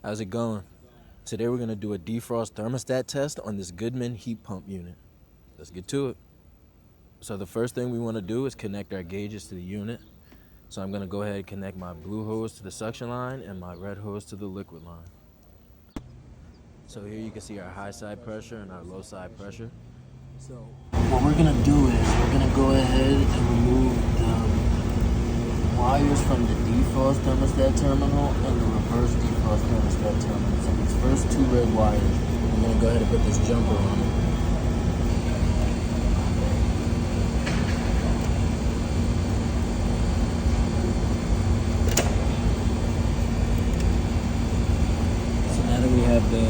How's it going? Today we're going to do a defrost thermostat test on this Goodman heat pump unit. Let's get to it. So the first thing we want to do is connect our gauges to the unit. So I'm going to go ahead and connect my blue hose to the suction line and my red hose to the liquid line. So here you can see our high side pressure and our low side pressure. So what we're going to do is we're going to go ahead and remove the wires from the defrost thermostat terminal and the reverse defrost thermostat terminal. So these first two red wires, I'm going to go ahead and put this jumper on it. So now that we have the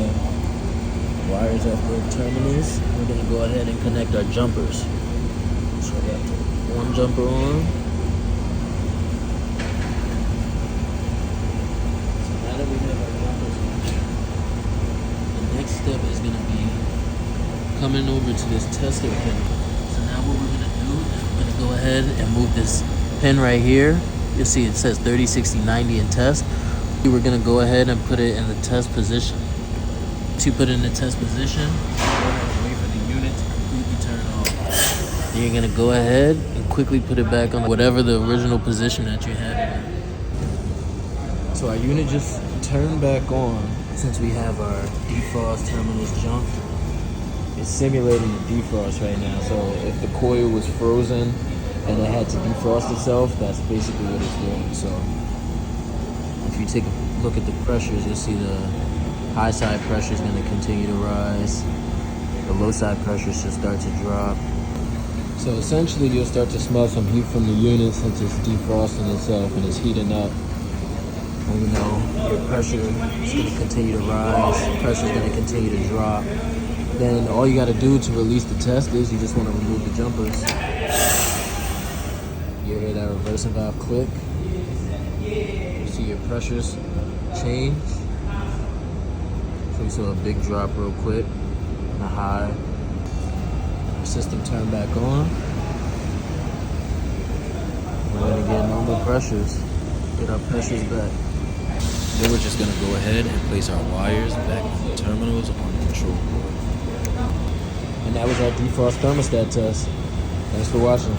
wires at the terminals, we're going to go ahead and connect our jumpers. So we have one jumper on. Step is going to be coming over to this tester pin. So now what we're going to do is we're going to go ahead and move this pin right here. You'll see it says 30, 60, 90 in test. We're going to go ahead and put it in the test position. To put it in the test position, wait for the unit to completely turn off. Then you're going to go ahead and quickly put it back on whatever the original position that you had it in. So our unit just turned back on. Since we have our defrost terminals jumped, it's simulating the defrost right now. So if the coil was frozen and it had to defrost itself, that's basically what it's doing. So if you take a look at the pressures, you'll see the high side pressure is going to continue to rise. The low side pressure should start to drop. So essentially you'll start to smell some heat from the unit since it's defrosting itself and it's heating up. And you know, your pressure is going to continue to rise, pressure is going to continue to drop. Then all you got to do to release the test is you just want to remove the jumpers. You hear that reversing valve click. You see your pressures change. So you saw a big drop real quick, and a high. Our system turned back on. We're going to get normal pressures, get our pressures back. Then we're just going to go ahead and place our wires back on the terminals on the control board. And that was our defrost thermostat test. Thanks for watching.